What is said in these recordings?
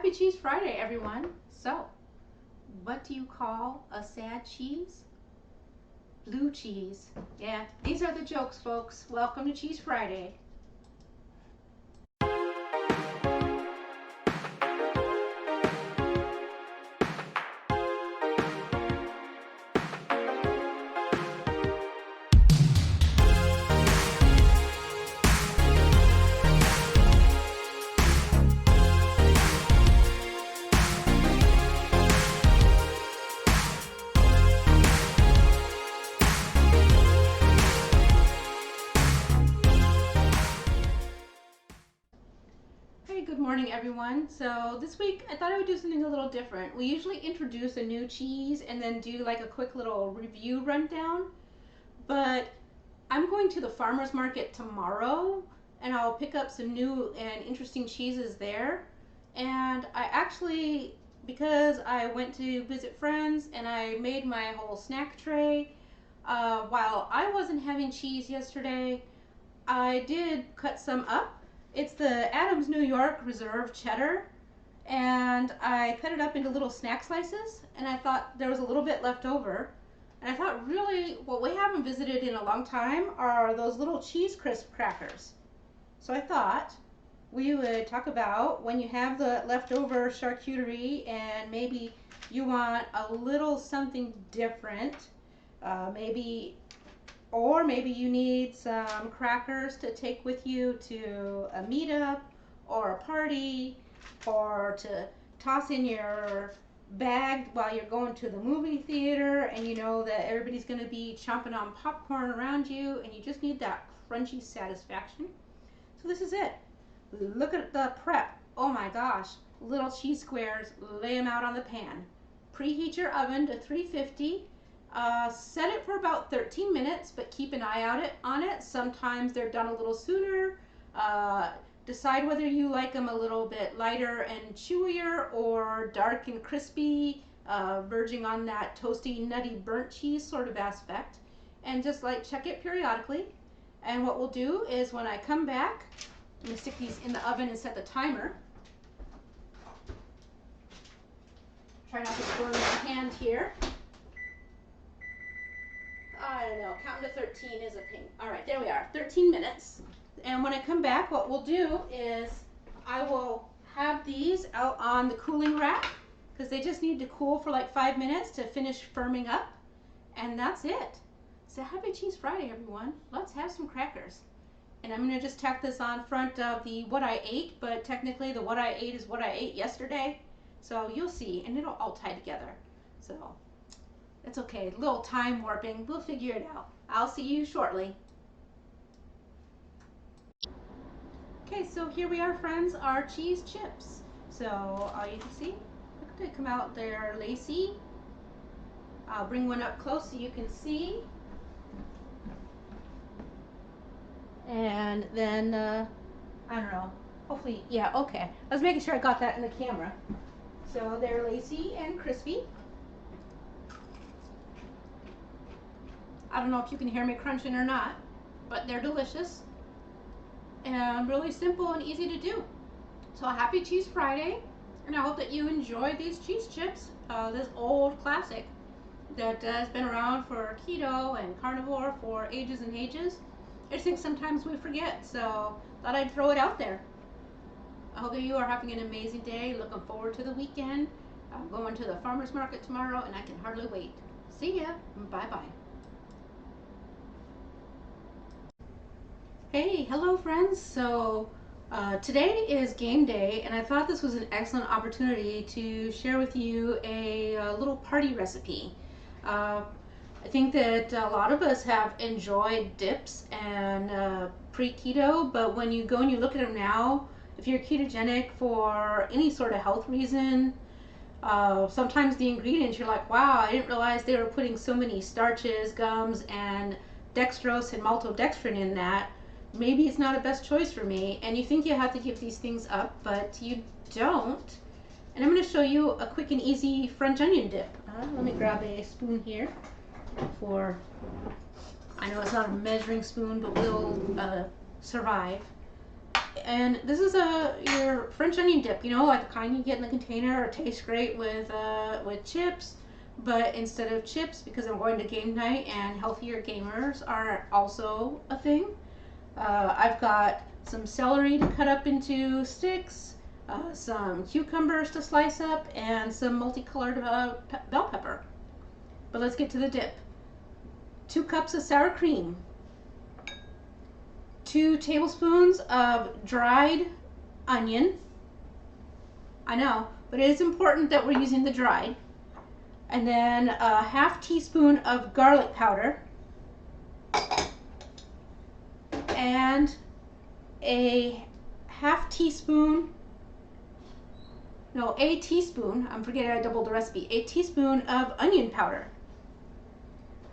Happy Cheese Friday, everyone. So, what do you call a sad cheese? Blue cheese. Yeah, these are the jokes, folks. Welcome to Cheese Friday. Hey, good morning, everyone. So this week I thought I would do something a little different. We usually introduce a new cheese and then do like a quick little review rundown, but I'm going to the farmer's market tomorrow and I'll pick up some new and interesting cheeses there. And I actually, because I went to visit friends and I made my whole snack tray, while I wasn't having cheese yesterday, I did cut some up. It's the Adams New York Reserve Cheddar, and I cut it up into little snack slices, and I thought there was a little bit left over. And I thought, really, what we haven't visited in a long time are those little cheese crisp crackers. So I thought we would talk about when you have the leftover charcuterie and maybe you want a little something different, maybe you need some crackers to take with you to a meetup or a party, or to toss in your bag while you're going to the movie theater and you know that everybody's going to be chomping on popcorn around you and you just need that crunchy satisfaction. So this is it. Look at the prep. Oh my gosh. Little cheese squares, lay them out on the pan. Preheat your oven to 350. Set it for about 13 minutes, but keep an eye out on it. Sometimes they're done a little sooner. Decide whether you like them a little bit lighter and chewier or dark and crispy, verging on that toasty, nutty, burnt cheese sort of aspect. And just like check it periodically. And what we'll do is when I come back, I'm going to stick these in the oven and set the timer. Try not to burn my hand here. I don't know, counting to 13 is a pain. All right, there we are, 13 minutes. And when I come back, what we'll do is I will have these out on the cooling rack because they just need to cool for like 5 minutes to finish firming up. And that's it. So happy Cheese Friday, everyone. Let's have some crackers. And I'm gonna just tack this on front of the what I ate, but technically the what I ate is what I ate yesterday. So you'll see, and it'll all tie together. So it's okay, a little time warping, we'll figure it out. I'll see you shortly. Okay, so here we are, friends, our cheese chips. So you can see, look at they come out, they're lacy. I'll bring one up close so you can see. And then, I don't know, hopefully, yeah, okay. I was making sure I got that in the camera. So they're lacy and crispy. I don't know if you can hear me crunching or not, but they're delicious and really simple and easy to do. So happy Cheese Friday, and I hope that you enjoy these cheese chips, this old classic that has been around for keto and carnivore for ages and ages. I just think sometimes we forget, so thought I'd throw it out there. I hope that you are having an amazing day, looking forward to the weekend. I'm going to the farmer's market tomorrow and I can hardly wait. See ya, bye-bye. Hey, hello friends. So today is game day and I thought this was an excellent opportunity to share with you a little party recipe. I think that a lot of us have enjoyed dips and pre-keto, but when you go and you look at them now, if you're ketogenic for any sort of health reason, sometimes the ingredients you're like, wow, I didn't realize they were putting so many starches, gums, and dextrose and maltodextrin in that. Maybe it's not a best choice for me, and you think you have to give these things up, but you don't. And I'm going to show you a quick and easy French onion dip. Let me grab a spoon here for, I know it's not a measuring spoon, but we'll survive. and this is your French onion dip, you know, like the kind you get in the container. It tastes great with chips, but instead of chips, because I'm going to game night and healthier gamers are also a thing, I've got some celery to cut up into sticks, some cucumbers to slice up, and some multicolored bell pepper. But let's get to the dip. 2 cups of sour cream, 2 tablespoons of dried onion. I know, but it is important that we're using the dried. And then a half teaspoon of garlic powder and a teaspoon, I'm forgetting I doubled the recipe, a teaspoon of onion powder.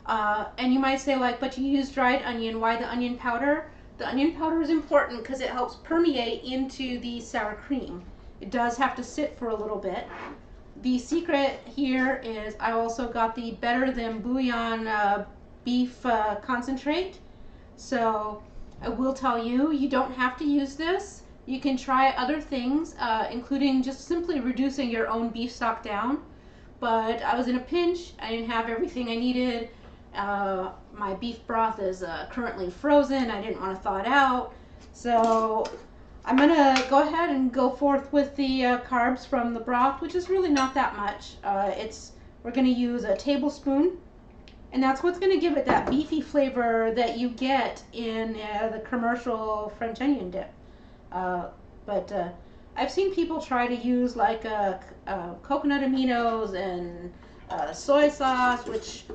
And you might say, like, but you use dried onion, why the onion powder? The onion powder is important because it helps permeate into the sour cream. It does have to sit for a little bit. The secret here is I also got the Better Than Bouillon beef concentrate. So I will tell you, you don't have to use this. You can try other things, including just simply reducing your own beef stock down. But I was in a pinch. I didn't have everything I needed. My beef broth is currently frozen. I didn't want to thaw it out. So I'm going to go ahead and go forth with the carbs from the broth, which is really not that much. We're going to use a tablespoon, and that's what's going to give it that beefy flavor that you get in the commercial French onion dip. But I've seen people try to use like coconut aminos and soy sauce, which,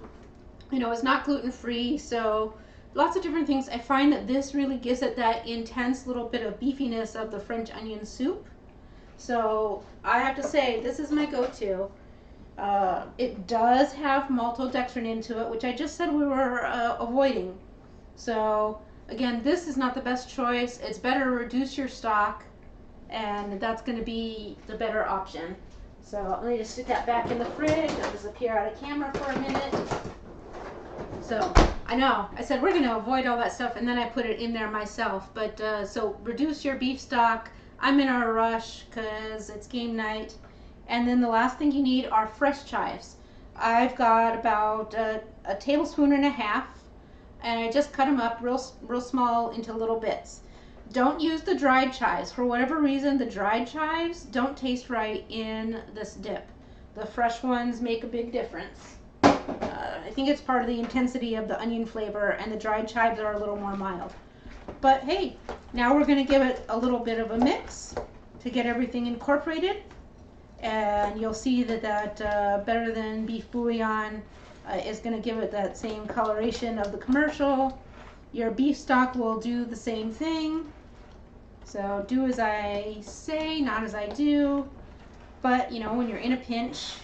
you know, is not gluten-free, so lots of different things. I find that this really gives it that intense little bit of beefiness of the French onion soup. So I have to say, this is my go-to. It does have maltodextrin into it, which I just said we were avoiding. So again, this is not the best choice. It's better to reduce your stock, and that's going to be the better option. So let me just stick that back in the fridge. I'll disappear out of camera for a minute. So I know I said we're going to avoid all that stuff, and then I put it in there myself. But so reduce your beef stock. I'm in a rush because it's game night. And then the last thing you need are fresh chives. I've got about a tablespoon and a half, and I just cut them up real small into little bits. Don't use the dried chives. For whatever reason, the dried chives don't taste right in this dip. The fresh ones make a big difference. I think it's part of the intensity of the onion flavor, and the dried chives are a little more mild. But hey, now we're going to give it a little bit of a mix to get everything incorporated. And you'll see that Better Than Beef Bouillon is going to give it that same coloration of the commercial. Your beef stock will do the same thing. So do as I say, not as I do. But, you know, when you're in a pinch,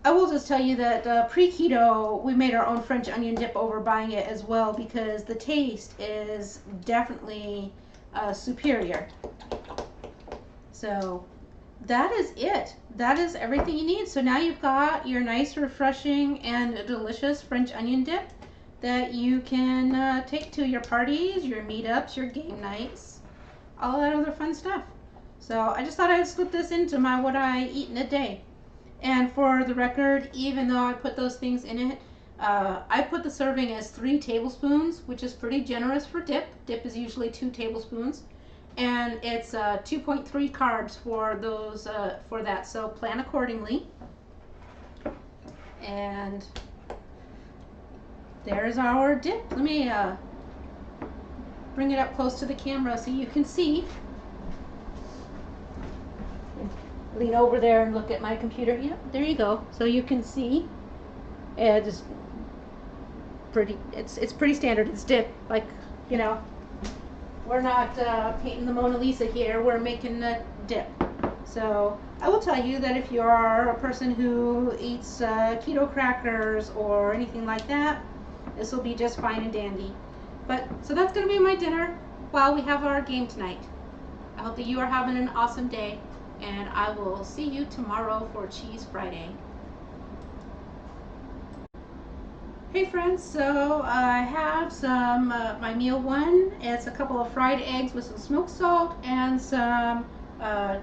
I will just tell you that pre-keto, we made our own French onion dip over buying it as well, because the taste is definitely superior. So that is it. That is everything you need. So now you've got your nice, refreshing, and delicious French onion dip that you can take to your parties, your meetups, your game nights, all that other fun stuff. So I just thought I'd slip this into my what I eat in a day. And for the record, even though I put those things in it, I put the serving as 3 tablespoons, which is pretty generous for dip. Dip is usually 2 tablespoons. And it's 2.3 carbs for those for that, so plan accordingly. And there's our dip. Let me bring it up close to the camera so you can see. Lean over there and look at my computer. Yeah, there you go. So you can see. It's pretty. It's pretty standard. It's dip, like, you know. We're not painting the Mona Lisa here, we're making a dip. So I will tell you that if you are a person who eats keto crackers or anything like that, this will be just fine and dandy. But so that's going to be my dinner while we have our game tonight. I hope that you are having an awesome day, and I will see you tomorrow for Cheese Friday. Hey friends, so I have some my meal one. It's a couple of fried eggs with some smoked salt and some uh,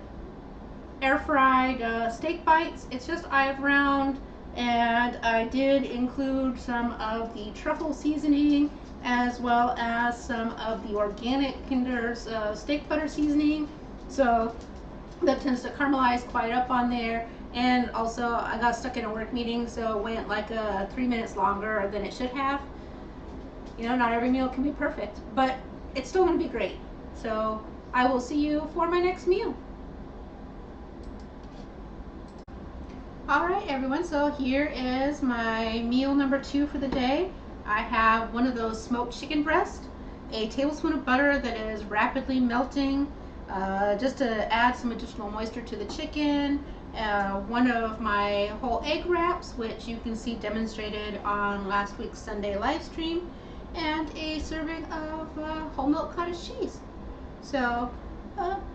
air fried steak bites. It's just I've round, and I did include some of the truffle seasoning as well as some of the organic Kinder's steak butter seasoning. So that tends to caramelize quite up on there. And also, I got stuck in a work meeting, so it went like 3 minutes longer than it should have. You know, not every meal can be perfect, but it's still going to be great. So I will see you for my next meal. All right, everyone. So here is my meal number 2 for the day. I have one of those smoked chicken breast, a tablespoon of butter that is rapidly melting, just to add some additional moisture to the chicken. One of my whole egg wraps, which you can see demonstrated on last week's Sunday live stream, and a serving of whole milk cottage cheese. So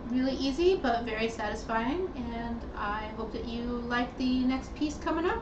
really easy but very satisfying, and I hope that you like the next piece coming up.